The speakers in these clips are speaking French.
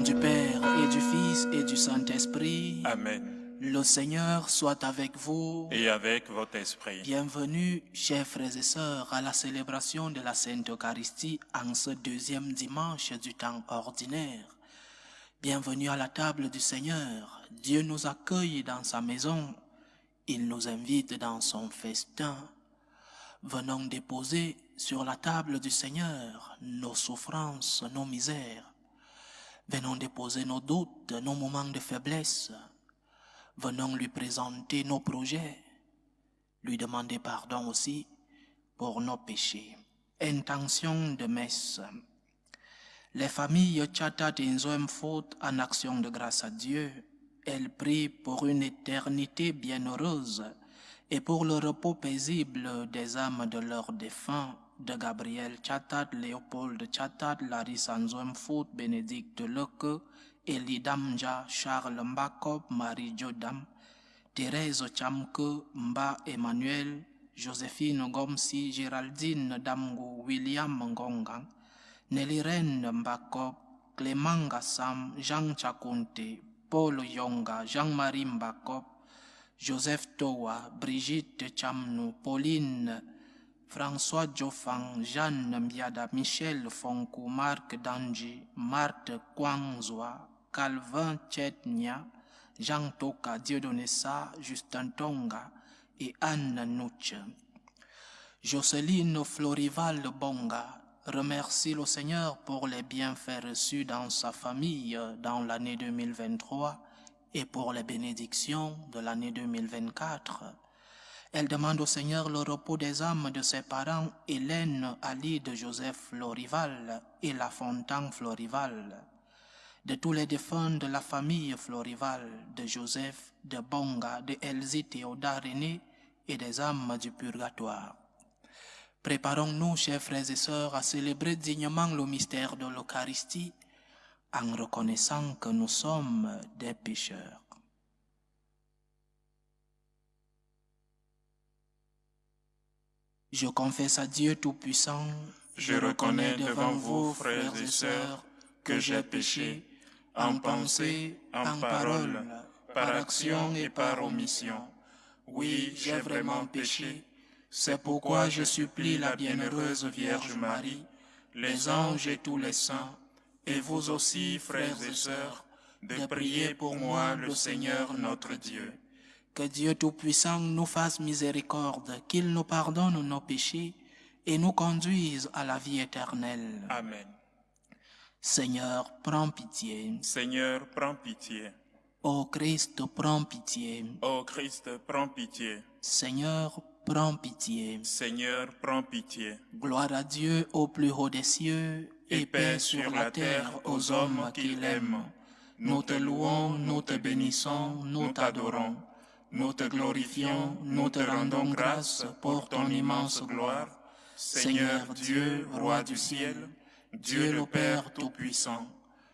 du Père et du Fils et du Saint-Esprit. Amen. Le Seigneur soit avec vous. Et avec votre esprit. Bienvenue, chers frères et sœurs, à la célébration de la Sainte Eucharistie en ce deuxième dimanche du temps ordinaire. Bienvenue à la table du Seigneur. Dieu nous accueille dans sa maison. Il nous invite dans son festin. Venons déposer sur la table du Seigneur nos souffrances, nos misères. Venons déposer nos doutes, nos moments de faiblesse. Venons lui présenter nos projets. Lui demander pardon aussi pour nos péchés. Intention de messe. Les familles Chatat et Nzoemfot en action de grâce à Dieu, elles prient pour une éternité bienheureuse et pour le repos paisible des âmes de leurs défunts, de Gabriel Chatat, Léopold Chatat, Larissa Nzoemfot, Bénédicte Leke, Elie Damja, Charles Mbakop, Marie Jodam, Thérèse Chamke, Mba Emmanuel, Joséphine Gomsi, Géraldine Damgo, William Ngongang, Nelly-Reine Mbakop, Clément Gassam, Jean Chakunte, Paul Yonga, Jean-Marie Mbakop, Joseph Towa, Brigitte Chamnou, Pauline, François Diofang, Jeanne Mbiada, Michel Fonkou, Marc Danji, Marthe Kwangzwa, Calvin Chetnia, Jean Toka, Dieudonné Sa, Justin Tonga et Anne Nouche. Jocelyne Florival Bonga remercie le Seigneur pour les bienfaits reçus dans sa famille dans l'année 2023 et pour les bénédictions de l'année 2024. Elle demande au Seigneur le repos des âmes de ses parents Hélène Alide Joseph Florival et La Fontaine Florival, de tous les défunts de la famille Florival, de Joseph, de Bonga, de Elsie Théoda René et des âmes du purgatoire. Préparons-nous, chers frères et sœurs, à célébrer dignement le mystère de l'Eucharistie en reconnaissant que nous sommes des pécheurs. Je confesse à Dieu Tout-Puissant, Je reconnais devant vous, frères et sœurs, que j'ai péché en pensée, en parole, par action et par omission. Oui, j'ai vraiment péché. C'est pourquoi je supplie la bienheureuse Vierge Marie, les anges et tous les saints, et vous aussi, frères et sœurs, de prier pour moi le Seigneur notre Dieu. Que Dieu Tout-Puissant nous fasse miséricorde, qu'il nous pardonne nos péchés et nous conduise à la vie éternelle. Amen. Seigneur, prends pitié. Seigneur, prends pitié. Ô Christ, prends pitié. Ô Christ, prends pitié. Seigneur, prends pitié. Seigneur, prends pitié. Gloire à Dieu au plus haut des cieux Et paix sur la terre aux hommes qu'il aime. Nous te louons, nous te bénissons, nous t'adorons. Nous te glorifions, nous te rendons grâce pour ton immense gloire. Seigneur Dieu, roi du ciel, Dieu le Père Tout-Puissant,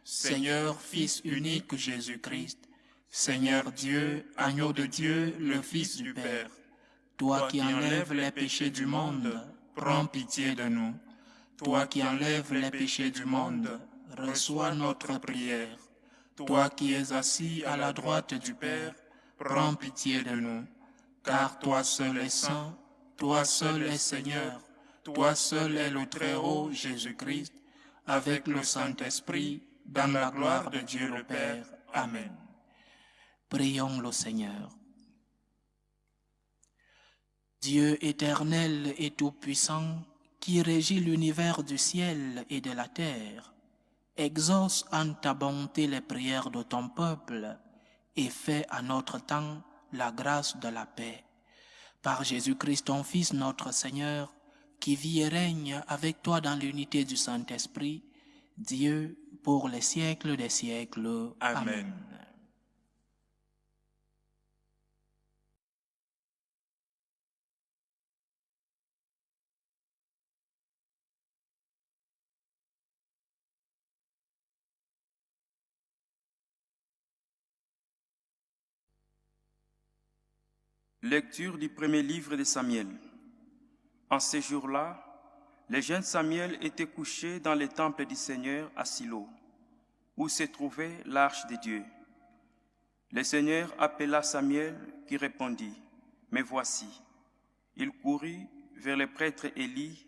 Seigneur Fils unique Jésus-Christ, Seigneur Dieu, agneau de Dieu, le Fils du Père, toi qui enlèves les péchés du monde, prends pitié de nous. Toi qui enlèves les péchés du monde, reçois notre prière. Toi qui es assis à la droite du Père, prends pitié de nous. Car toi seul es saint, toi seul es Seigneur, toi seul es le Très-Haut Jésus-Christ, avec le Saint-Esprit, dans la gloire de Dieu le Père. Amen. Prions le Seigneur. Dieu éternel et tout-puissant, qui régit l'univers du ciel et de la terre, exauce en ta bonté les prières de ton peuple et fais à notre temps la grâce de la paix. Par Jésus-Christ, ton Fils, notre Seigneur, qui vit et règne avec toi dans l'unité du Saint-Esprit, Dieu, pour les siècles des siècles. Amen. Lecture du premier livre de Samuel. En ces jours-là, le jeune Samuel était couché dans le temple du Seigneur à Silo. où se trouvait l'arche de Dieu. Le Seigneur appela Samuel qui répondit, « Me voici. » Il courut vers le prêtre Élie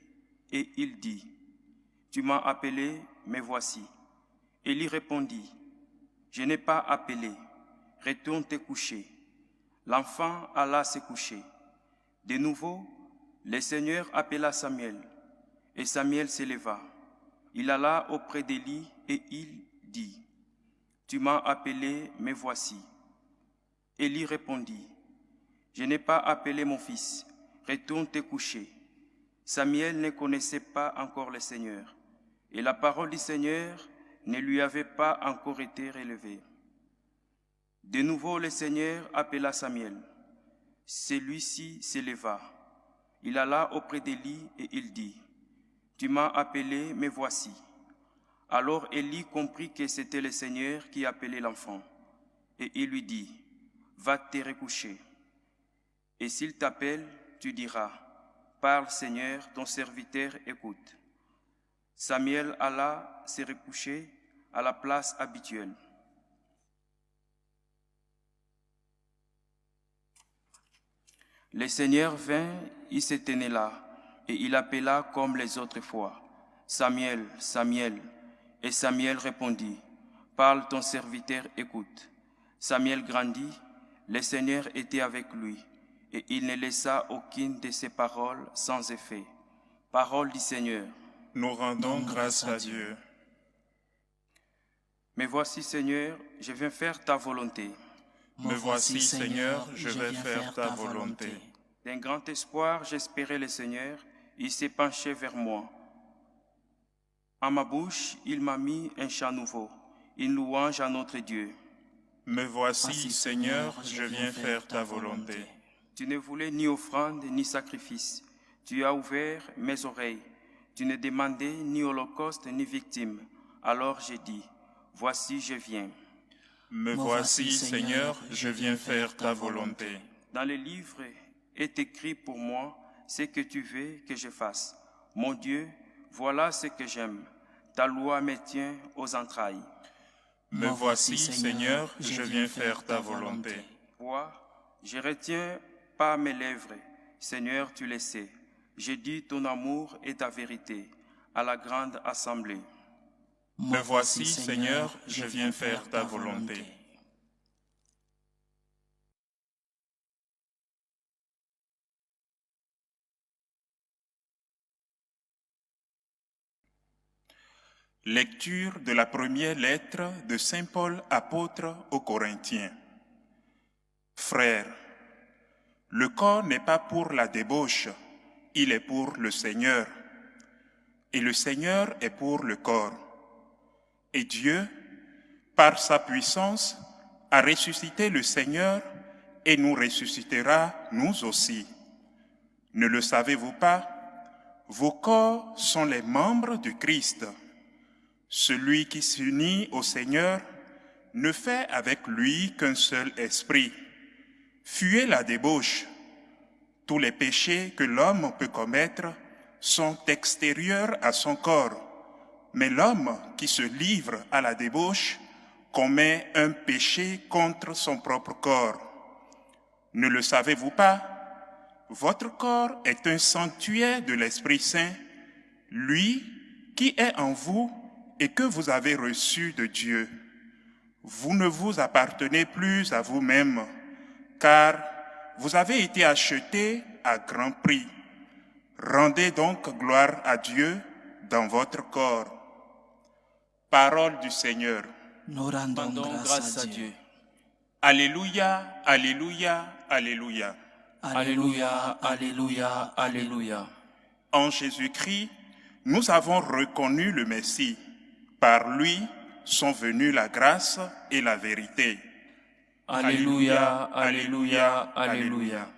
et il dit, « Tu m'as appelé, me voici. » Élie répondit, « Je n'ai pas appelé, retourne te coucher. » L'enfant alla se coucher. De nouveau, le Seigneur appela Samuel, et Samuel se leva. Il alla auprès d'Élie et il dit, « Tu m'as appelé, me voici. » Élie répondit, « Je n'ai pas appelé mon fils, retourne te coucher. » Samuel ne connaissait pas encore le Seigneur, et la parole du Seigneur ne lui avait pas encore été relevée. De nouveau, le Seigneur appela Samuel. Celui-ci se leva. Il alla auprès d'Élie et il dit, « Tu m'as appelé, me voici. » Alors Élie comprit que c'était le Seigneur qui appelait l'enfant. Et il lui dit, « Va te recoucher. Et s'il t'appelle, tu diras, « Parle Seigneur, ton serviteur écoute. » Samuel alla se recoucher à la place habituelle. Le Seigneur vint, il se tenait là, et il appela comme les autres fois, « Samuel, Samuel. » Et Samuel répondit, « Parle, ton serviteur écoute. » Samuel grandit, le Seigneur était avec lui, et il ne laissa aucune de ses paroles sans effet. Parole du Seigneur. Nous rendons grâce à Dieu. Me voici, Seigneur, je viens faire ta volonté. Me voici, Seigneur, je vais faire ta volonté. D'un grand espoir, j'espérais le Seigneur, il s'est penché vers moi. À ma bouche, il m'a mis un chant nouveau, une louange à notre Dieu. Me voici, Seigneur, je viens faire ta volonté. Tu ne voulais ni offrande ni sacrifice. Tu as ouvert mes oreilles. Tu ne demandais ni holocauste ni victime. Alors j'ai dit, voici, je viens. Me voici, Seigneur, je viens faire ta volonté. Dans le livre est écrit pour moi ce que tu veux que je fasse. Mon Dieu, voilà ce que j'aime. Ta loi me tient aux entrailles. Me voici, Seigneur, je viens faire ta volonté. Vois, je retiens pas mes lèvres. Seigneur, tu le sais. Je dis ton amour et ta vérité à la grande assemblée. Me voici, Seigneur, je viens faire ta volonté. Lecture de la première lettre de Saint Paul apôtre aux Corinthiens. Frères, le corps n'est pas pour la débauche, il est pour le Seigneur. Et le Seigneur est pour le corps. Et Dieu, par sa puissance, a ressuscité le Seigneur et nous ressuscitera nous aussi. Ne le savez-vous pas? Vos corps sont les membres du Christ. Celui qui s'unit au Seigneur ne fait avec lui qu'un seul esprit. Fuyez la débauche. Tous les péchés que l'homme peut commettre sont extérieurs à son corps, mais l'homme qui se livre à la débauche commet un péché contre son propre corps. Ne le savez-vous pas? Votre corps est un sanctuaire de l'Esprit Saint, lui qui est en vous et que vous avez reçu de Dieu. Vous ne vous appartenez plus à vous-même, car vous avez été achetés à grand prix. Rendez donc gloire à Dieu dans votre corps. Parole du Seigneur. Nous rendons grâce à Dieu. Alléluia, alléluia, alléluia. Alléluia, alléluia, alléluia. En Jésus-Christ, nous avons reconnu le Messie. Par lui sont venues la grâce et la vérité. Alléluia, alléluia, alléluia.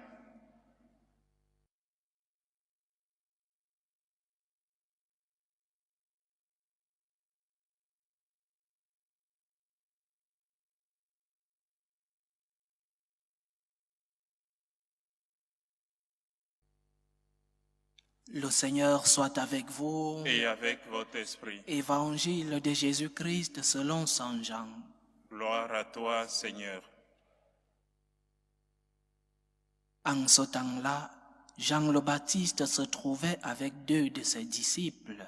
Le Seigneur soit avec vous. et avec votre esprit. Évangile de Jésus-Christ selon saint Jean. Gloire à toi, Seigneur. En ce temps-là, Jean le Baptiste se trouvait avec 2 de ses disciples.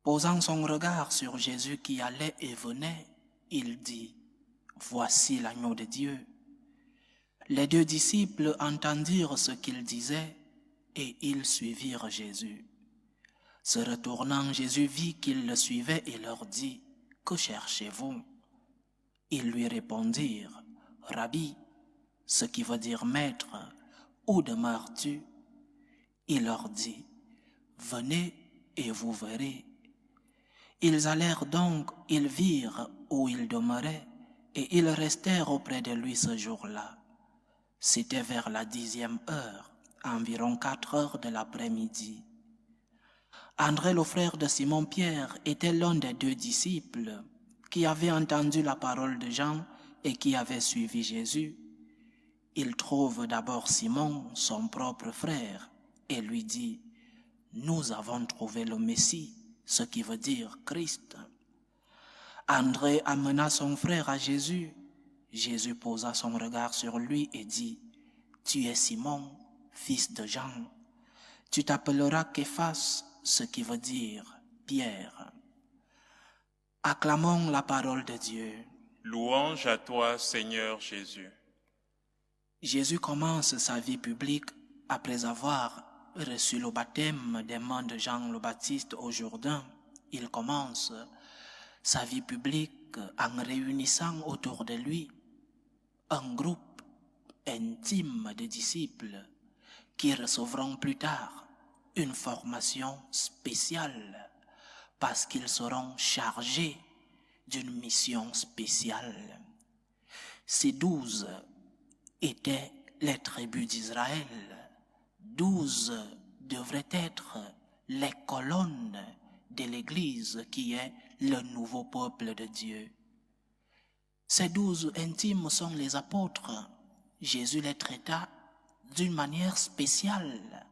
Posant son regard sur Jésus qui allait et venait, il dit, « Voici l'agneau de Dieu ». Les 2 disciples entendirent ce qu'il disait et ils suivirent Jésus. Se retournant, Jésus vit qu'ils le suivaient et leur dit, « Que cherchez-vous » Ils lui répondirent, « Rabbi », ce qui veut dire maître, où demeures-tu? Il leur dit, venez et vous verrez. Ils allèrent donc, ils virent où il demeurait, et ils restèrent auprès de lui ce jour-là. C'était vers la 10e heure, environ 4 heures de l'après-midi. André, le frère de Simon-Pierre, était l'un des 2 disciples qui avaient entendu la parole de Jean et qui avaient suivi Jésus. Il trouve d'abord Simon, son propre frère, et lui dit, « Nous avons trouvé le Messie », ce qui veut dire Christ. André amena son frère à Jésus. Jésus posa son regard sur lui et dit, « Tu es Simon, fils de Jean. Tu t'appelleras Képhas, ce qui veut dire Pierre. » Acclamons la parole de Dieu. Louange à toi, Seigneur Jésus. Jésus commence sa vie publique après avoir reçu le baptême des mains de Jean le Baptiste au Jourdain. Il commence sa vie publique en réunissant autour de lui un groupe intime de disciples qui recevront plus tard une formation spéciale parce qu'ils seront chargés d'une mission spéciale. Ces 12 étaient les tribus d'Israël. 12 devraient être les colonnes de l'Église qui est le nouveau peuple de Dieu. Ces 12 intimes sont les apôtres. Jésus les traita d'une manière spéciale,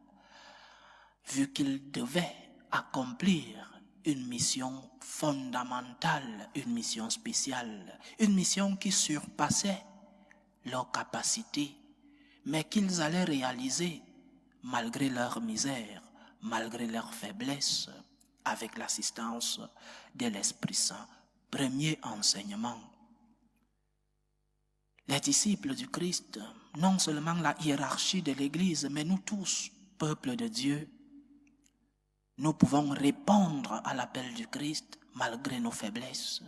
vu qu'ils devaient accomplir une mission fondamentale, une mission spéciale, une mission qui surpassait leurs capacités, mais qu'ils allaient réaliser malgré leur misère, malgré leur faiblesse, avec l'assistance de l'Esprit Saint. Premier enseignement. Les disciples du Christ, non seulement la hiérarchie de l'Église, mais nous tous, peuple de Dieu, nous pouvons répondre à l'appel du Christ malgré nos faiblesses.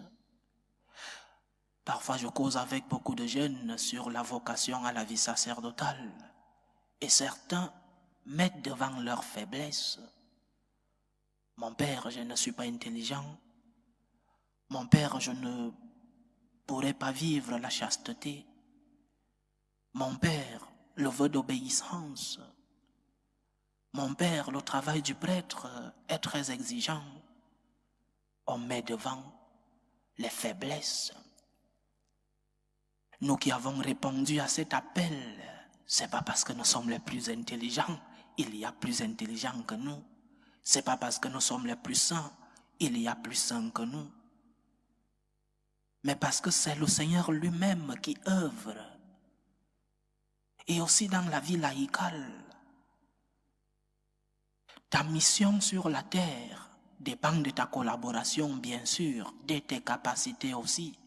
Parfois, je cause avec beaucoup de jeunes sur la vocation à la vie sacerdotale. Et certains mettent devant leur faiblesse. Mon père, je ne suis pas intelligent. Mon père, je ne pourrais pas vivre la chasteté. Mon père, le vœu d'obéissance. Mon père, le travail du prêtre est très exigeant. On met devant les faiblesses. Nous qui avons répondu à cet appel, c'est pas parce que nous sommes les plus intelligents, il y a plus intelligents que nous. C'est pas parce que nous sommes les plus saints, il y a plus saints que nous. Mais parce que c'est le Seigneur lui-même qui œuvre. Et aussi dans la vie laïcale. Ta mission sur la terre dépend de ta collaboration, bien sûr, de tes capacités aussi,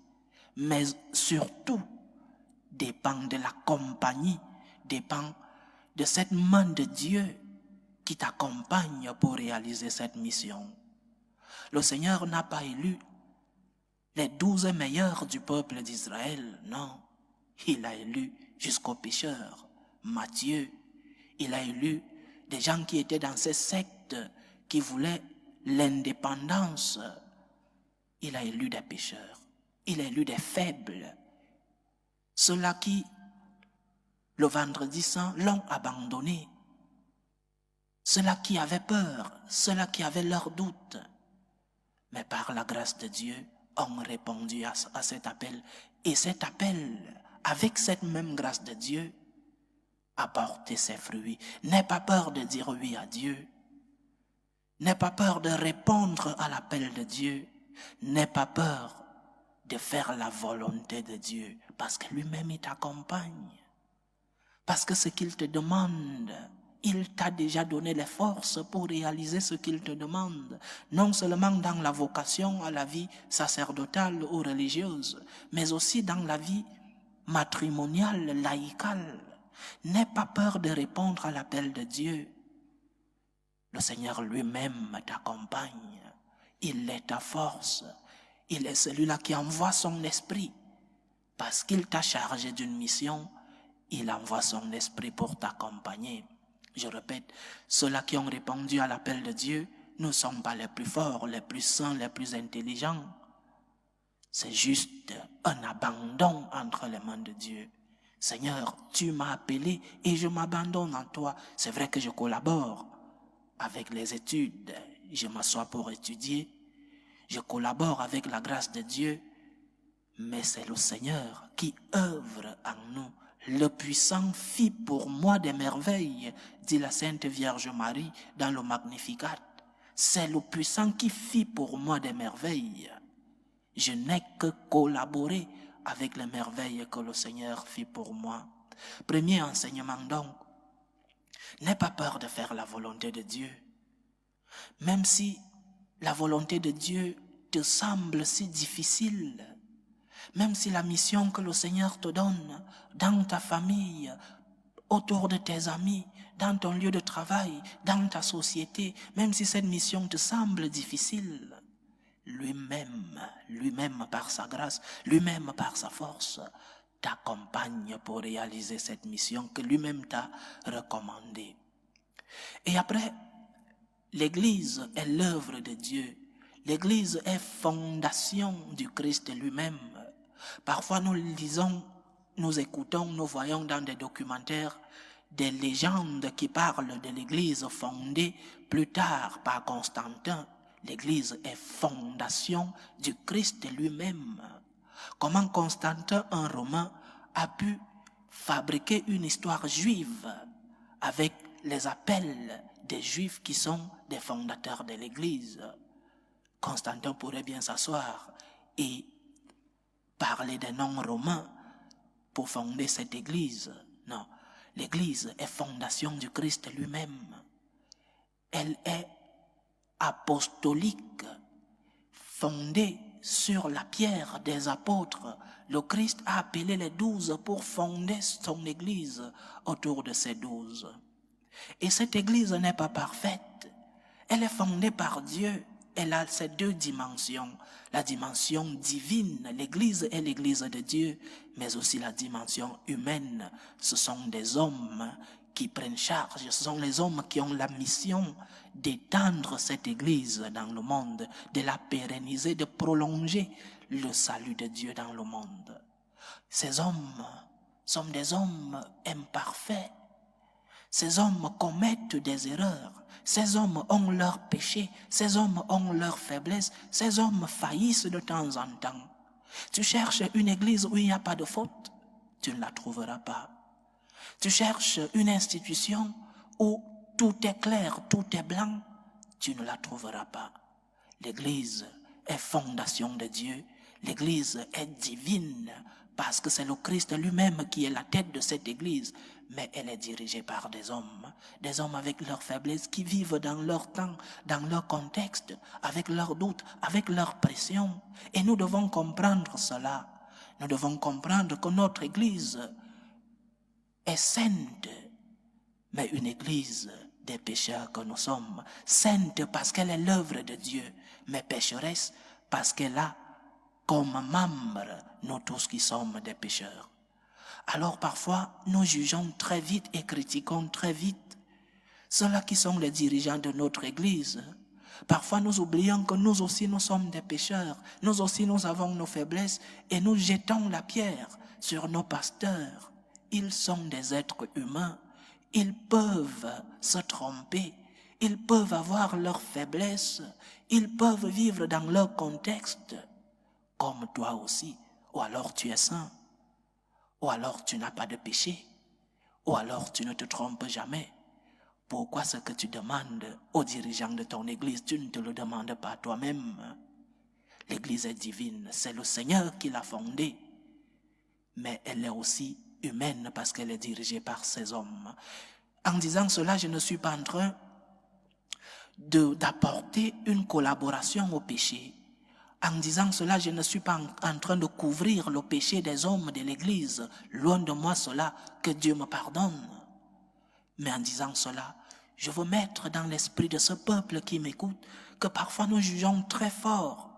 mais surtout dépend de la compagnie, dépend de cette main de Dieu qui t'accompagne pour réaliser cette mission. Le Seigneur n'a pas élu les 12 meilleurs du peuple d'Israël, non. Il a élu jusqu'aux pécheurs, Matthieu. Il a élu des gens qui étaient dans ces sectes qui voulaient l'indépendance. Il a élu des pécheurs. Il a élu des faibles. Ceux-là qui, le vendredi saint, l'ont abandonné. Ceux-là qui avaient peur, ceux-là qui avaient leurs doutes. Mais par la grâce de Dieu, ont répondu à cet appel. Et cet appel, avec cette même grâce de Dieu, apporter ses fruits. N'aie pas peur de dire oui à Dieu. N'aie pas peur de répondre à l'appel de Dieu. N'aie pas peur de faire la volonté de Dieu, parce que lui-même il t'accompagne. Parce que ce qu'il te demande, il t'a déjà donné les forces pour réaliser ce qu'il te demande, non seulement dans la vocation à la vie sacerdotale ou religieuse, mais aussi dans la vie matrimoniale, laïcale. N'aie pas peur de répondre à l'appel de Dieu. Le Seigneur lui-même t'accompagne. Il est ta force. Il est celui-là qui envoie son esprit. Parce qu'il t'a chargé d'une mission, il envoie son esprit pour t'accompagner. Je répète, ceux-là qui ont répondu à l'appel de Dieu ne sont pas les plus forts, les plus saints, les plus intelligents. C'est juste un abandon entre les mains de Dieu. Seigneur, tu m'as appelé et je m'abandonne en toi. C'est vrai que je collabore avec les études. Je m'assois pour étudier. Je collabore avec la grâce de Dieu. Mais c'est le Seigneur qui œuvre en nous. Le puissant fit pour moi des merveilles, dit la Sainte Vierge Marie dans le Magnificat. C'est le puissant qui fit pour moi des merveilles. Je n'ai que collaboré avec les merveilles que le Seigneur fit pour moi. Premier enseignement donc, n'aie pas peur de faire la volonté de Dieu. Même si la volonté de Dieu te semble si difficile, même si la mission que le Seigneur te donne dans ta famille, autour de tes amis, dans ton lieu de travail, dans ta société, même si cette mission te semble difficile, lui-même par sa grâce, lui-même par sa force, t'accompagne pour réaliser cette mission que lui-même t'a recommandée. Et après, l'Église est l'œuvre de Dieu. L'Église est fondation du Christ lui-même. Parfois nous lisons, nous écoutons, nous voyons dans des documentaires des légendes qui parlent de l'Église fondée plus tard par Constantin. L'Église est fondation du Christ lui-même. Comment Constantin, un Romain, a pu fabriquer une histoire juive avec les appels des Juifs qui sont des fondateurs de l'Église. Constantin pourrait bien s'asseoir et parler des noms romains pour fonder cette Église. Non, l'Église est fondation du Christ lui-même. Elle est apostolique, fondée sur la pierre des apôtres. Le Christ a appelé les 12 pour fonder son Église autour de ces 12. Et cette Église n'est pas parfaite. Elle est fondée par Dieu. Elle a ces deux dimensions. La dimension divine, l'Église est l'Église de Dieu, mais aussi la dimension humaine. Ce sont des hommes qui prennent charge, ce sont les hommes qui ont la mission d'étendre cette Église dans le monde, de la pérenniser, de prolonger le salut de Dieu dans le monde. Ces hommes sont des hommes imparfaits. Ces hommes commettent des erreurs. Ces hommes ont leurs péchés. Ces hommes ont leurs faiblesses. Ces hommes faillissent de temps en temps. Tu cherches une église où il n'y a pas de faute, tu ne la trouveras pas. Tu cherches une institution où tout est clair, tout est blanc, tu ne la trouveras pas. L'église est fondation de Dieu. L'église est divine parce que c'est le Christ lui-même qui est la tête de cette église. Mais elle est dirigée par des hommes avec leurs faiblesses qui vivent dans leur temps, dans leur contexte, avec leurs doutes, avec leurs pressions. Et nous devons comprendre cela. Nous devons comprendre que notre église est sainte, mais une église des pécheurs que nous sommes. Sainte parce qu'elle est l'œuvre de Dieu, mais pécheresse parce qu'elle a comme membres nous tous qui sommes des pécheurs. Alors parfois, nous jugeons très vite et critiquons très vite ceux-là qui sont les dirigeants de notre église. Parfois, nous oublions que nous aussi, nous sommes des pécheurs. Nous aussi, nous avons nos faiblesses et nous jetons la pierre sur nos pasteurs. Ils sont des êtres humains. Ils peuvent se tromper. Ils peuvent avoir leurs faiblesses. Ils peuvent vivre dans leur contexte, comme toi aussi. Ou alors tu es saint. Ou alors tu n'as pas de péché. Ou alors tu ne te trompes jamais. Pourquoi ce que tu demandes aux dirigeants de ton église, tu ne te le demandes pas toi-même? L'église est divine, c'est le Seigneur qui l'a fondée. Mais elle est aussi humaine parce qu'elle est dirigée par ses hommes. En disant cela, je ne suis pas en train d'apporter une collaboration au péché. En disant cela, je ne suis pas en train de couvrir le péché des hommes de l'Église. Loin de moi cela, que Dieu me pardonne. Mais en disant cela, je veux mettre dans l'esprit de ce peuple qui m'écoute que parfois nous jugeons très fort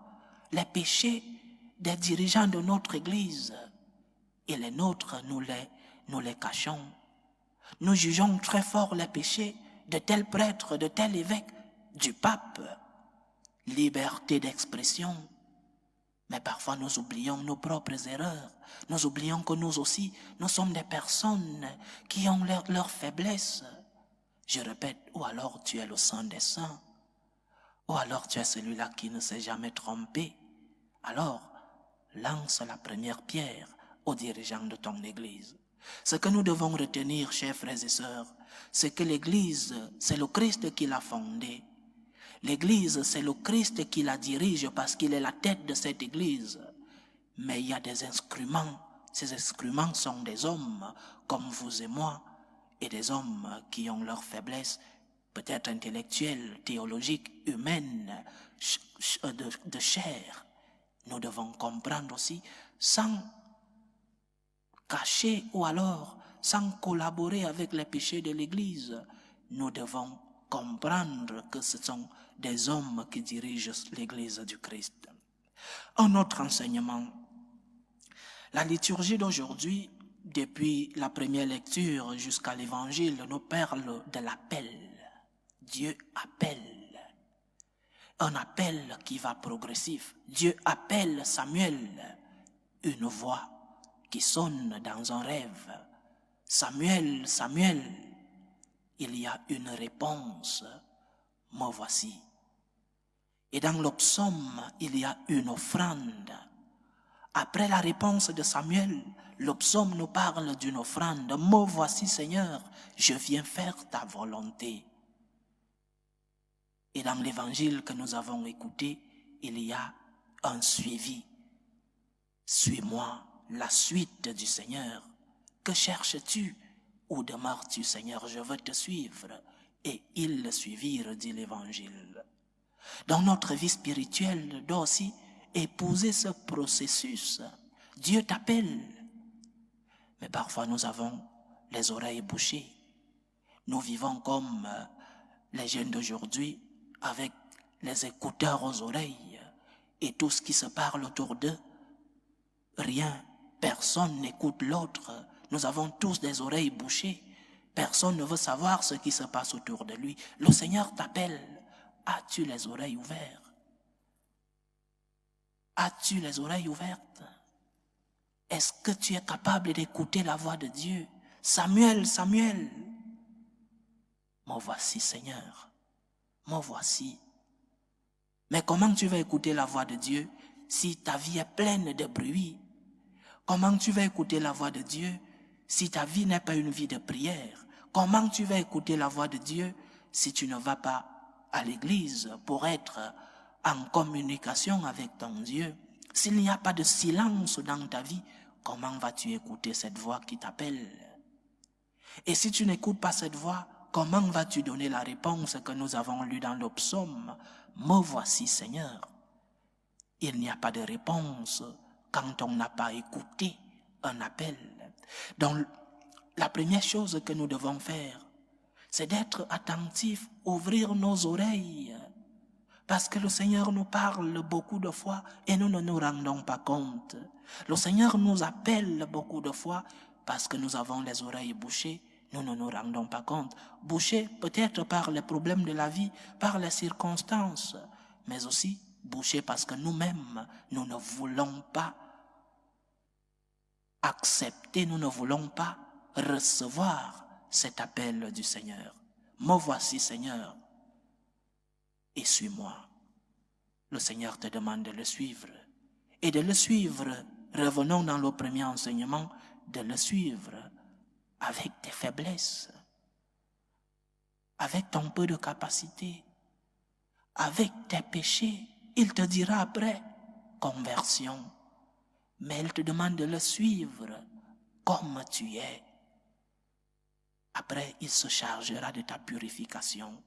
les péchés des dirigeants de notre Église. Et les nôtres, nous les cachons. Nous jugeons très fort les péchés de tel prêtre, de tel évêque, du pape. Liberté d'expression. Mais parfois nous oublions nos propres erreurs. Nous oublions que nous aussi, nous sommes des personnes qui ont leur faiblesse. Je répète, ou alors tu es le saint des saints, ou alors tu es celui-là qui ne s'est jamais trompé. Alors, lance la première pierre aux dirigeants de ton Église. Ce que nous devons retenir, chers frères et sœurs, c'est que l'Église, c'est le Christ qui l'a fondée. L'Église, c'est le Christ qui la dirige parce qu'il est la tête de cette Église. Mais il y a des instruments. Ces instruments sont des hommes comme vous et moi et des hommes qui ont leurs faiblesses, peut-être intellectuelles, théologiques, humaines, de chair. Nous devons comprendre aussi sans cacher ou alors sans collaborer avec les péchés de l'Église. Nous devons comprendre que ce sont des hommes qui dirigent l'Église du Christ. Un autre enseignement. La liturgie d'aujourd'hui, depuis la première lecture jusqu'à l'Évangile, nous parle de l'appel. Dieu appelle. Un appel qui va progressif. Dieu appelle Samuel. Une voix qui sonne dans un rêve. Samuel, Samuel. Il y a une réponse. Me voici. Et dans le psaume, il y a une offrande. Après la réponse de Samuel, le psaume nous parle d'une offrande. Me voici, Seigneur, je viens faire ta volonté. Et dans l'évangile que nous avons écouté, il y a un suivi. Suis-moi, la suite du Seigneur. Que cherches-tu? Où demeures-tu, Seigneur? Je veux te suivre. Et ils le suivirent, dit l'Évangile. Dans notre vie spirituelle, doit aussi épouser ce processus. Dieu t'appelle. Mais parfois nous avons les oreilles bouchées. Nous vivons comme les jeunes d'aujourd'hui, avec les écouteurs aux oreilles. Et tout ce qui se parle autour d'eux, rien, personne n'écoute l'autre. Nous avons tous des oreilles bouchées. Personne ne veut savoir ce qui se passe autour de lui. Le Seigneur t'appelle. As-tu les oreilles ouvertes? As-tu les oreilles ouvertes? Est-ce que tu es capable d'écouter la voix de Dieu? Samuel, Samuel. Me voici, Seigneur. Me voici. Mais comment tu vas écouter la voix de Dieu si ta vie est pleine de bruit? Comment tu vas écouter la voix de Dieu si ta vie n'est pas une vie de prière? Comment tu vas écouter la voix de Dieu si tu ne vas pas à l'église pour être en communication avec ton Dieu? S'il n'y a pas de silence dans ta vie, comment vas-tu écouter cette voix qui t'appelle? Et si tu n'écoutes pas cette voix, comment vas-tu donner la réponse que nous avons lue dans le psaume? Me voici, Seigneur. Il n'y a pas de réponse quand on n'a pas écouté un appel. Donc, la première chose que nous devons faire, c'est d'être attentifs, ouvrir nos oreilles. Parce que le Seigneur nous parle beaucoup de fois et nous ne nous rendons pas compte. Le Seigneur nous appelle beaucoup de fois parce que nous avons les oreilles bouchées. Nous ne nous rendons pas compte. Bouchées peut-être par les problèmes de la vie, par les circonstances, mais aussi bouchées parce que nous-mêmes, nous ne voulons pas accepter, nous ne voulons pas recevoir cet appel du Seigneur. Me voici, Seigneur, et suis-moi. Le Seigneur te demande de le suivre. Et de le suivre, revenons dans le premier enseignement, de le suivre avec tes faiblesses, avec ton peu de capacité, avec tes péchés. Il te dira après, conversion. Mais il te demande de le suivre comme tu es. Après, il se chargera de ta purification.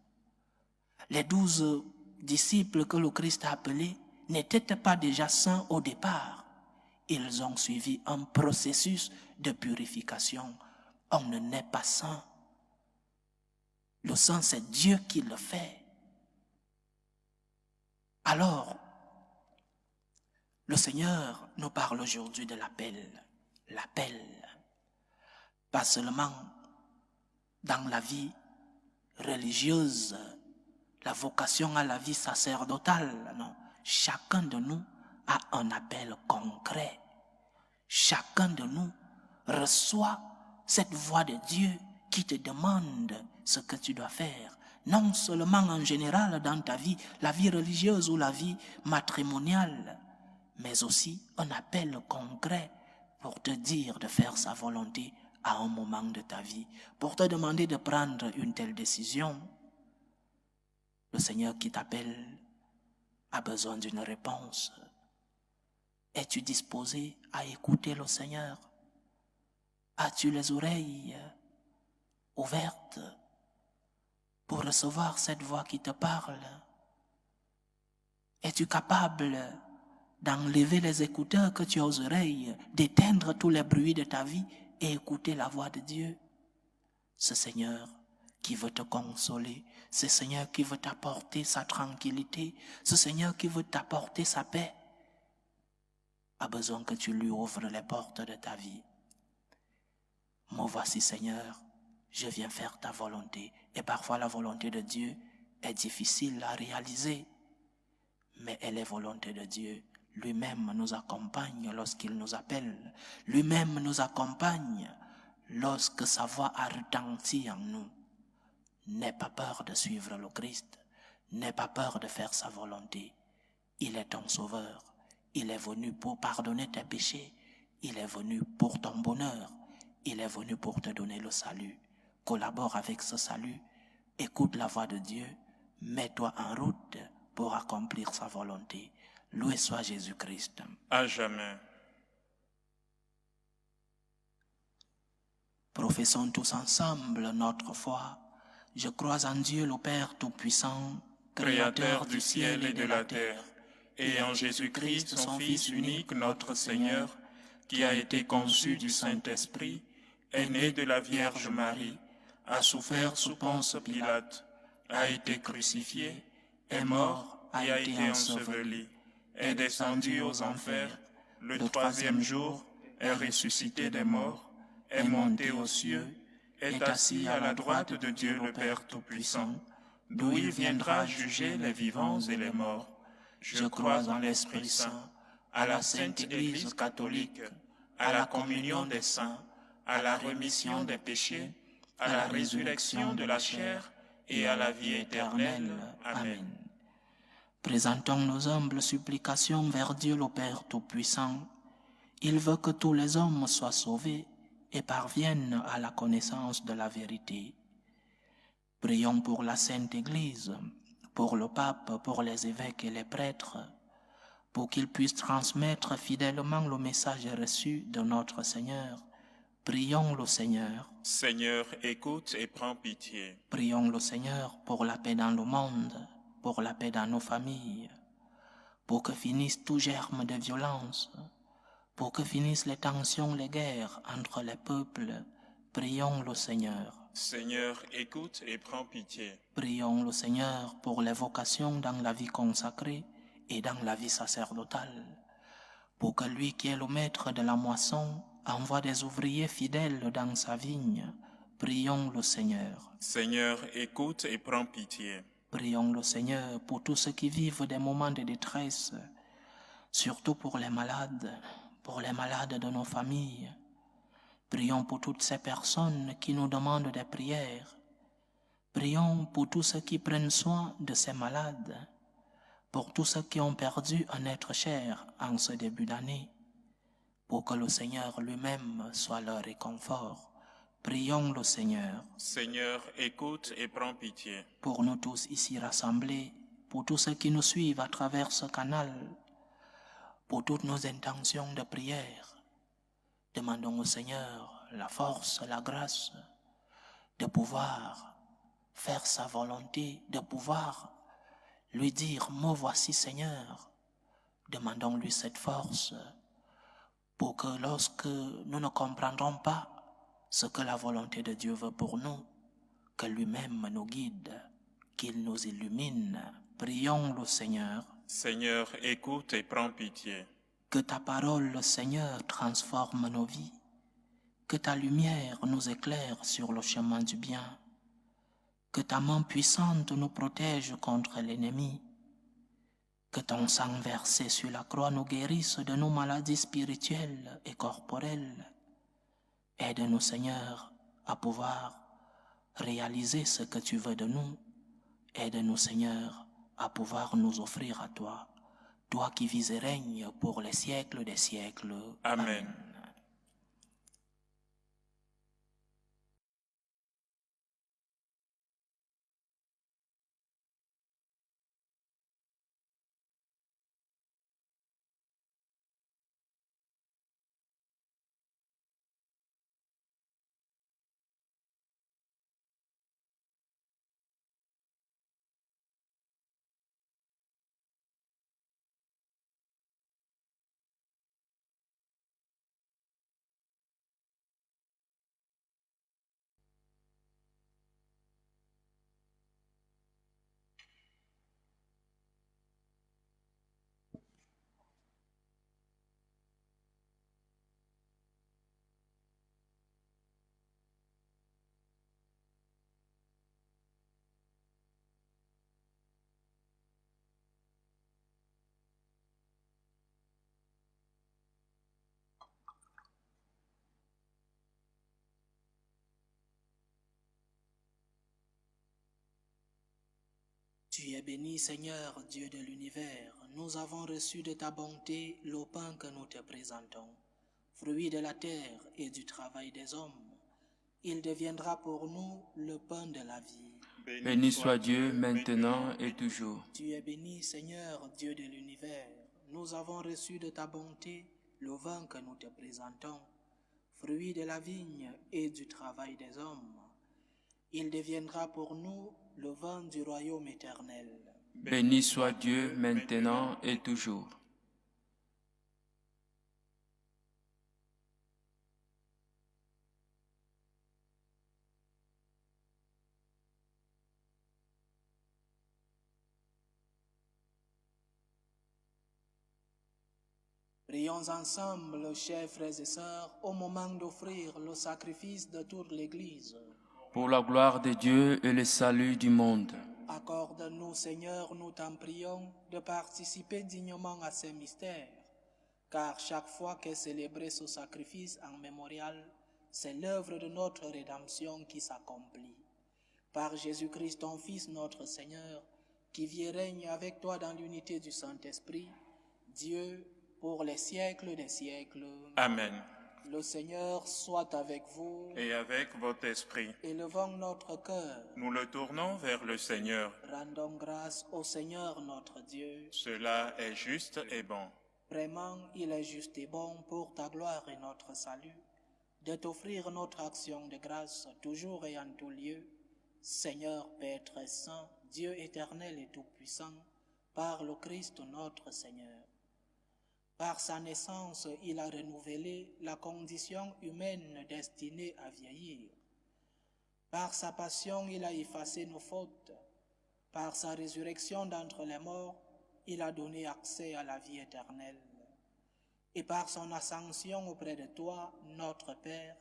Les 12 disciples que le Christ a appelés n'étaient pas déjà saints au départ. Ils ont suivi un processus de purification. On ne naît pas saint. Le saint, c'est Dieu qui le fait. Alors, le Seigneur nous parle aujourd'hui de l'appel. L'appel, pas seulement dans la vie religieuse, la vocation à la vie sacerdotale, non. Chacun de nous a un appel concret. Chacun de nous reçoit cette voix de Dieu qui te demande ce que tu dois faire. Non seulement en général dans ta vie, la vie religieuse ou la vie matrimoniale, mais aussi un appel concret pour te dire de faire sa volonté à un moment de ta vie, pour te demander de prendre une telle décision. Le Seigneur qui t'appelle a besoin d'une réponse. Es-tu disposé à écouter le Seigneur? As-tu les oreilles ouvertes pour recevoir cette voix qui te parle? Es-tu capable d'enlever les écouteurs que tu as aux oreilles, d'éteindre tous les bruits de ta vie et écouter la voix de Dieu? Ce Seigneur qui veut te consoler, ce Seigneur qui veut t'apporter sa tranquillité, ce Seigneur qui veut t'apporter sa paix, a besoin que tu lui ouvres les portes de ta vie. Me voici Seigneur, je viens faire ta volonté. Et parfois la volonté de Dieu est difficile à réaliser, mais elle est volonté de Dieu. Lui-même nous accompagne lorsqu'il nous appelle. Lui-même nous accompagne lorsque sa voix a retenti en nous. N'aie pas peur de suivre le Christ. N'aie pas peur de faire sa volonté. Il est ton sauveur. Il est venu pour pardonner tes péchés. Il est venu pour ton bonheur. Il est venu pour te donner le salut. Collabore avec ce salut. Écoute la voix de Dieu. Mets-toi en route pour accomplir sa volonté. Loué soit Jésus-Christ. À jamais. Professons tous ensemble notre foi. Je crois en Dieu le Père Tout-Puissant, Créateur du ciel et de la terre, et en Jésus-Christ, son Fils unique, notre Seigneur, qui a été conçu du Saint-Esprit, est né de la Vierge Marie, a souffert sous Ponce Pilate, a été crucifié, est mort et a été enseveli, est descendu aux enfers, le troisième jour est ressuscité des morts, est monté aux cieux, est assis à la droite de Dieu le Père Tout-Puissant, d'où il viendra juger les vivants et les morts. Je crois en l'Esprit Saint, à la Sainte Église catholique, à la communion des saints, à la rémission des péchés, à la résurrection de la chair et à la vie éternelle. Amen. Présentons nos humbles supplications vers Dieu le Père Tout-Puissant. Il veut que tous les hommes soient sauvés et parviennent à la connaissance de la vérité. Prions pour la Sainte Église, pour le pape, pour les évêques et les prêtres, pour qu'ils puissent transmettre fidèlement le message reçu de notre Seigneur. Prions le Seigneur. Seigneur, écoute et prends pitié. Prions le Seigneur pour la paix dans le monde, pour la paix dans nos familles, pour que finisse tout germe de violence, pour que finissent les tensions, les guerres entre les peuples. Prions le Seigneur. Seigneur, écoute et prends pitié. Prions le Seigneur pour les vocations dans la vie consacrée et dans la vie sacerdotale, pour que lui qui est le maître de la moisson envoie des ouvriers fidèles dans sa vigne. Prions le Seigneur. Seigneur, écoute et prends pitié. Prions le Seigneur pour tous ceux qui vivent des moments de détresse, surtout pour les malades de nos familles. Prions pour toutes ces personnes qui nous demandent des prières. Prions pour tous ceux qui prennent soin de ces malades, pour tous ceux qui ont perdu un être cher en ce début d'année, pour que le Seigneur lui-même soit leur réconfort. Prions le Seigneur. Seigneur, écoute et prends pitié. Pour nous tous ici rassemblés, pour tous ceux qui nous suivent à travers ce canal, pour toutes nos intentions de prière, demandons au Seigneur la force, la grâce de pouvoir faire sa volonté, de pouvoir lui dire « Me voici Seigneur ». Demandons-lui cette force pour que lorsque nous ne comprendrons pas ce que la volonté de Dieu veut pour nous, que lui-même nous guide, qu'il nous illumine. Prions le Seigneur. Seigneur, écoute et prends pitié. Que ta parole, Seigneur, transforme nos vies. Que ta lumière nous éclaire sur le chemin du bien. Que ta main puissante nous protège contre l'ennemi. Que ton sang versé sur la croix nous guérisse de nos maladies spirituelles et corporelles. Aide-nous, Seigneur, à pouvoir réaliser ce que tu veux de nous. Aide-nous, Seigneur, à pouvoir nous offrir à toi, toi qui vis et règnes pour les siècles des siècles. Amen. Tu es béni, Seigneur, Dieu de l'univers. Nous avons reçu de ta bonté le pain que nous te présentons, fruit de la terre et du travail des hommes. Il deviendra pour nous le pain de la vie. Béni soit Dieu maintenant et toujours. Tu es béni, Seigneur, Dieu de l'univers. Nous avons reçu de ta bonté le vin que nous te présentons, fruit de la vigne et du travail des hommes. Il deviendra pour nous le vin du royaume éternel. Béni soit Dieu maintenant et toujours. Prions ensemble, chers frères et sœurs, au moment d'offrir le sacrifice de toute l'Église. Pour la gloire de Dieu et le salut du monde. Accorde-nous, Seigneur, nous t'en prions, de participer dignement à ces mystères, car chaque fois qu'est célébré ce sacrifice en mémorial, c'est l'œuvre de notre rédemption qui s'accomplit. Par Jésus-Christ, ton Fils, notre Seigneur, qui vit et règne avec toi dans l'unité du Saint-Esprit, Dieu, pour les siècles des siècles. Amen. Le Seigneur soit avec vous. Et avec votre esprit. Élevons notre cœur. Nous le tournons vers le Seigneur. Rendons grâce au Seigneur notre Dieu. Cela est juste et bon. Vraiment, il est juste et bon pour ta gloire et notre salut, de t'offrir notre action de grâce toujours et en tout lieu. Seigneur Père très saint, Dieu éternel et tout-puissant, par le Christ notre Seigneur. Par sa naissance, il a renouvelé la condition humaine destinée à vieillir. Par sa passion, il a effacé nos fautes. Par sa résurrection d'entre les morts, il a donné accès à la vie éternelle. Et par son ascension auprès de toi, notre Père,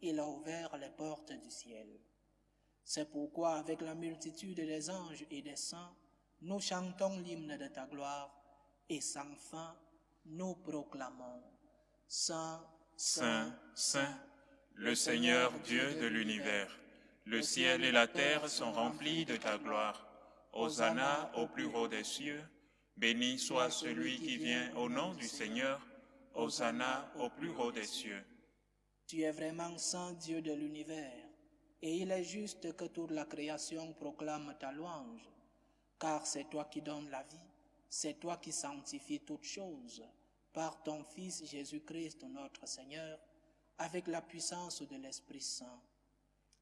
il a ouvert les portes du ciel. C'est pourquoi, avec la multitude des anges et des saints, nous chantons l'hymne de ta gloire, et sans fin, nous proclamons « Saint, Saint, Saint, le Seigneur Dieu de l'univers. Le ciel et la terre sont remplis de ta gloire. Hosanna au plus haut des cieux. Béni soit celui qui vient au nom du Seigneur. Hosanna au plus haut des cieux. Tu es vraiment Saint Dieu de l'univers, et il est juste que toute la création proclame ta louange, car c'est toi qui donnes la vie, c'est toi qui sanctifies toutes choses, par ton Fils Jésus-Christ notre Seigneur, avec la puissance de l'Esprit Saint.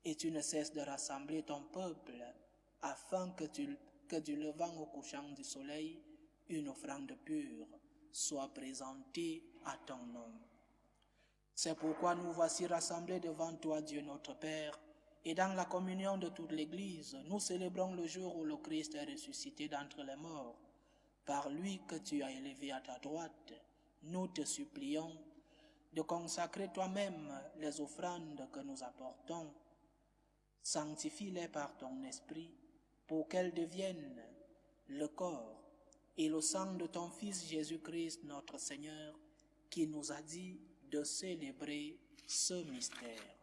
Et tu ne cesses de rassembler ton peuple, afin que du levant au couchant du soleil, une offrande pure soit présentée à ton nom. C'est pourquoi nous voici rassemblés devant toi, Dieu notre Père, et dans la communion de toute l'Église, nous célébrons le jour où le Christ est ressuscité d'entre les morts. Par lui que tu as élevé à ta droite, nous te supplions de consacrer toi-même les offrandes que nous apportons. Sanctifie-les par ton esprit, pour qu'elles deviennent le corps et le sang de ton Fils Jésus-Christ notre Seigneur, qui nous a dit de célébrer ce mystère.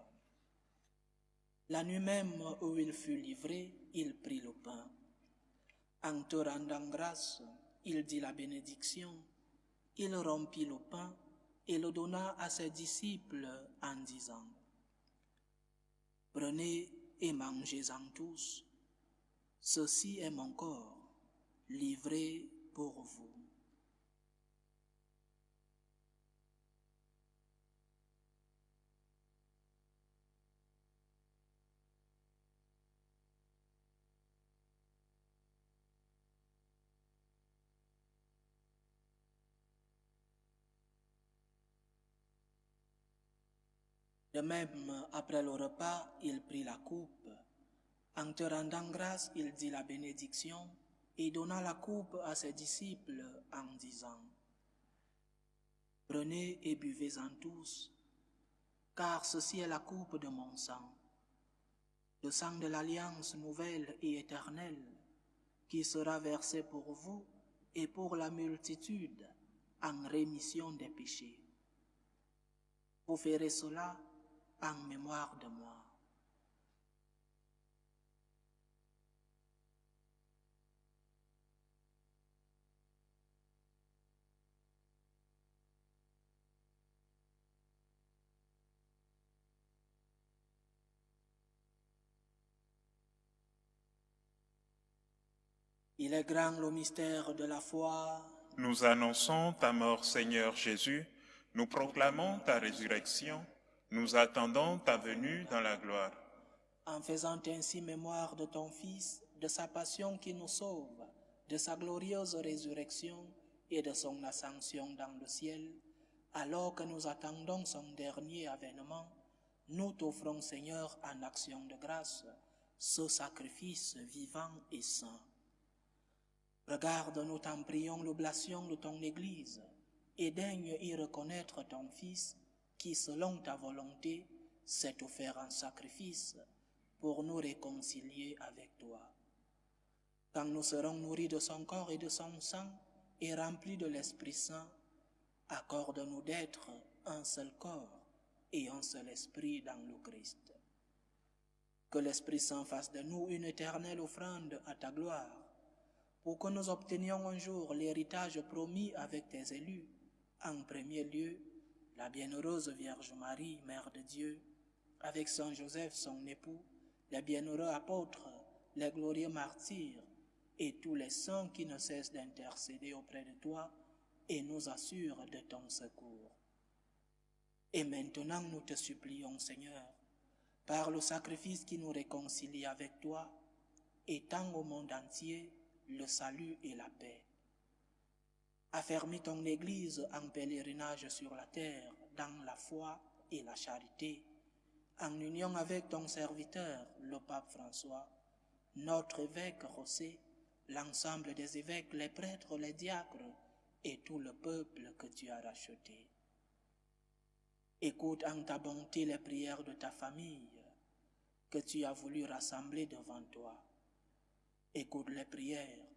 La nuit même où il fut livré, il prit le pain. En te rendant grâce, il dit la bénédiction. Il rompit le pain et le donna à ses disciples en disant: Prenez et mangez-en tous. Ceci est mon corps, livré pour vous. De même, après le repas, il prit la coupe. En te rendant grâce, il dit la bénédiction et donna la coupe à ses disciples en disant: Prenez et buvez-en tous, car ceci est la coupe de mon sang, le sang de l'alliance nouvelle et éternelle, qui sera versé pour vous et pour la multitude en rémission des péchés. Vous ferez cela en mémoire de moi. Il est grand le mystère de la foi. Nous annonçons ta mort, Seigneur Jésus. Nous proclamons ta résurrection. Nous attendons ta venue dans la gloire. En faisant ainsi mémoire de ton Fils, de sa passion qui nous sauve, de sa glorieuse résurrection et de son ascension dans le ciel, alors que nous attendons son dernier avènement, nous t'offrons, Seigneur, en action de grâce, ce sacrifice vivant et saint. Regarde, nous t'en prions, l'oblation de ton Église, et daigne y reconnaître ton Fils, qui, selon ta volonté, s'est offert en sacrifice pour nous réconcilier avec toi. Quand nous serons nourris de son corps et de son sang, et remplis de l'Esprit Saint, accorde-nous d'être un seul corps et un seul esprit dans le Christ. Que l'Esprit Saint fasse de nous une éternelle offrande à ta gloire, pour que nous obtenions un jour l'héritage promis avec tes élus, en premier lieu, la bienheureuse Vierge Marie, Mère de Dieu, avec Saint Joseph, son époux, les bienheureux apôtres, les glorieux martyrs, et tous les saints qui ne cessent d'intercéder auprès de toi et nous assurent de ton secours. Et maintenant nous te supplions, Seigneur, par le sacrifice qui nous réconcilie avec toi, étends au monde entier le salut et la paix. Affermis ton Église en pèlerinage sur la terre, dans la foi et la charité, en union avec ton serviteur, le pape François, notre évêque José, l'ensemble des évêques, les prêtres, les diacres et tout le peuple que tu as racheté. Écoute en ta bonté les prières de ta famille que tu as voulu rassembler devant toi. Écoute les prières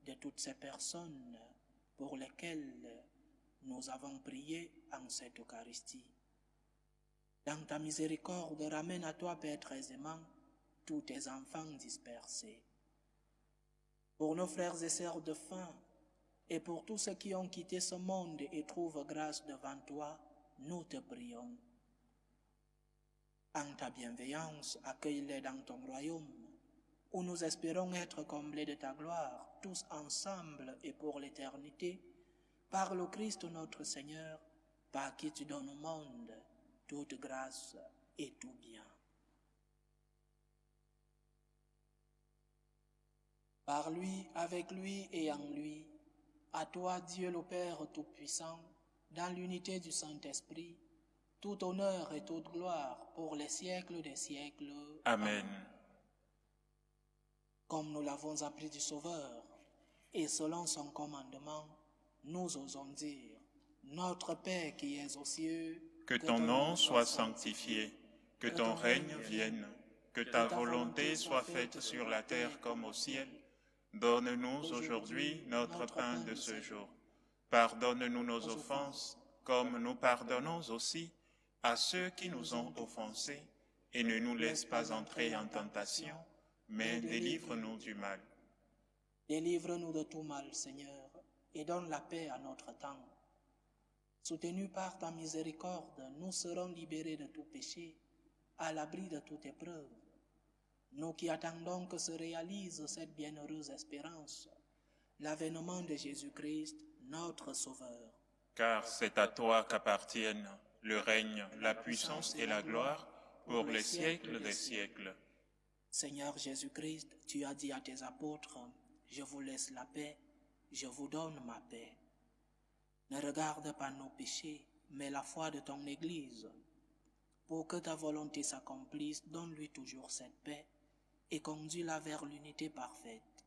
de toutes ces personnes pour lesquelles nous avons prié en cette Eucharistie. Dans ta miséricorde, ramène à toi, Père très aimant, tous tes enfants dispersés. Pour nos frères et sœurs de faim, et pour tous ceux qui ont quitté ce monde et trouvent grâce devant toi, nous te prions. En ta bienveillance, accueille-les dans ton royaume, où nous espérons être comblés de ta gloire, tous ensemble et pour l'éternité, par le Christ notre Seigneur, par qui tu donnes au monde toute grâce et tout bien. Par lui, avec lui et en lui, à toi Dieu le Père Tout-Puissant, dans l'unité du Saint-Esprit, tout honneur et toute gloire pour les siècles des siècles. Amen. Comme nous l'avons appris du Sauveur, et selon son commandement, nous osons dire, Notre Père qui es aux cieux, que ton nom soit sanctifié, que ton règne vienne, que ta volonté soit faite sur la terre comme au ciel. Donne-nous aujourd'hui notre pain de ce jour. Pardonne-nous nos offenses, comme nous pardonnons aussi à ceux qui nous ont offensés, et ne nous laisse pas entrer en tentation, mais délivre-nous du mal. Délivre-nous de tout mal, Seigneur, et donne la paix à notre temps. Soutenus par ta miséricorde, nous serons libérés de tout péché, à l'abri de toute épreuve. Nous qui attendons que se réalise cette bienheureuse espérance, l'avènement de Jésus-Christ, notre Sauveur. Car c'est à toi qu'appartiennent le règne, la puissance et la gloire pour les siècles des siècles. Seigneur Jésus-Christ, tu as dit à tes apôtres, « Je vous laisse la paix, je vous donne ma paix. » Ne regarde pas nos péchés, mais la foi de ton Église. Pour que ta volonté s'accomplisse, donne-lui toujours cette paix et conduis-la vers l'unité parfaite.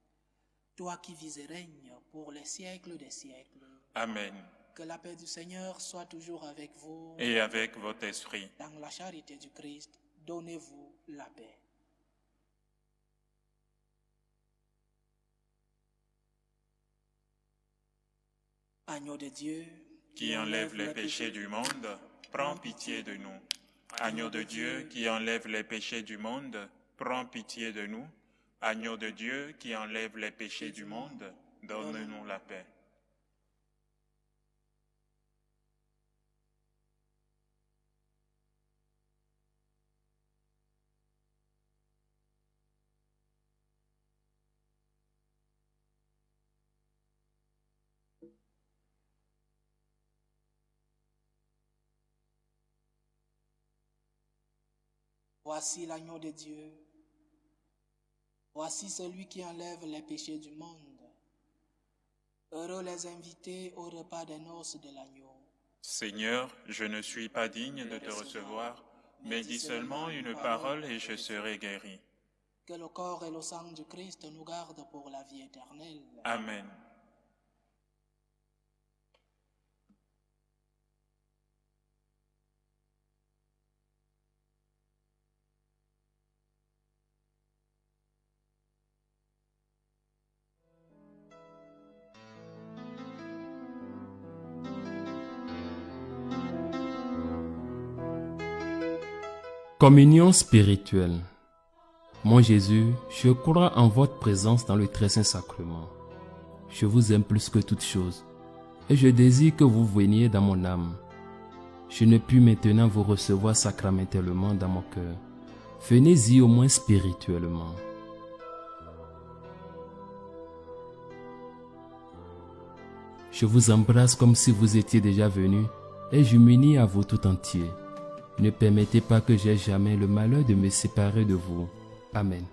Toi qui vis et règnes pour les siècles des siècles. Amen. Que la paix du Seigneur soit toujours avec vous. Et avec votre esprit. Dans la charité du Christ, donnez-vous la paix. Agneau de Dieu, qui enlève les péchés du monde, prends pitié de nous. Agneau de Dieu qui enlève les péchés du monde, prends pitié de nous. Agneau de Dieu qui enlève les péchés du monde, donne-nous la paix. Voici l'agneau de Dieu. Voici celui qui enlève les péchés du monde. Heureux les invités au repas des noces de l'agneau. Seigneur, je ne suis pas digne de te recevoir, mais dis seulement une parole et je serai guéri. Que le corps et le sang du Christ nous gardent pour la vie éternelle. Amen. Communion spirituelle. Mon Jésus, je crois en votre présence dans le très saint sacrement. Je vous aime plus que toute chose, et je désire que vous veniez dans mon âme. Je ne puis maintenant vous recevoir sacramentellement dans mon cœur. Venez-y au moins spirituellement. Je vous embrasse comme si vous étiez déjà venu, et je m'unis à vous tout entier. Ne permettez pas que j'aie jamais le malheur de me séparer de vous. Amen.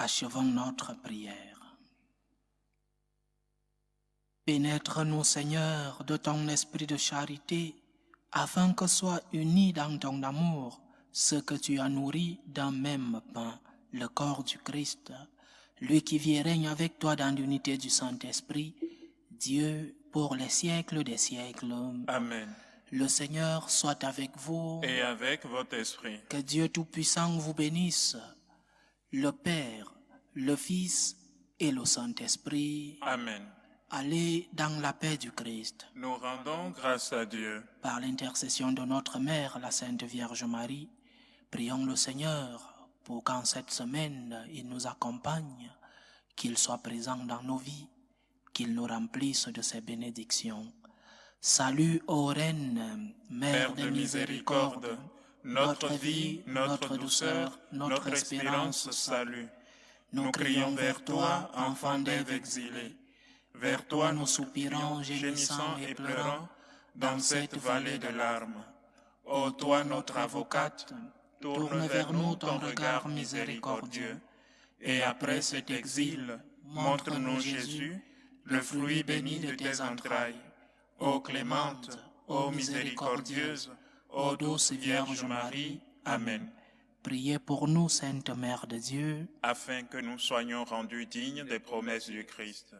Achevons notre prière. Pénètre-nous, Seigneur, de ton esprit de charité, afin que soient unis dans ton amour ceux que tu as nourris d'un même pain, le corps du Christ, lui qui vit et règne avec toi dans l'unité du Saint-Esprit, Dieu pour les siècles des siècles. Amen. Le Seigneur soit avec vous. Et avec votre esprit. Que Dieu Tout-Puissant vous bénisse, le Père, le Fils et le Saint-Esprit. Amen. Allez dans la paix du Christ. Nous rendons grâce à Dieu. Par l'intercession de notre Mère, la Sainte Vierge Marie, prions le Seigneur pour qu'en cette semaine, il nous accompagne, qu'il soit présent dans nos vies, qu'il nous remplisse de ses bénédictions. Salut, ô Reine, Mère de miséricorde, notre vie, notre douceur, notre espérance, salut. Nous crions vers toi, enfant d'Ève exilée. Vers toi nous soupirons, gémissant et pleurant, dans cette vallée de larmes. Ô toi, notre avocate, tourne vers nous ton regard miséricordieux, et après cet exil, montre-nous Jésus, le fruit béni de tes entrailles. Ô clémente, ô miséricordieuse, ô douce Vierge Marie. Amen. Priez pour nous, Sainte Mère de Dieu, afin que nous soyons rendus dignes des promesses du Christ.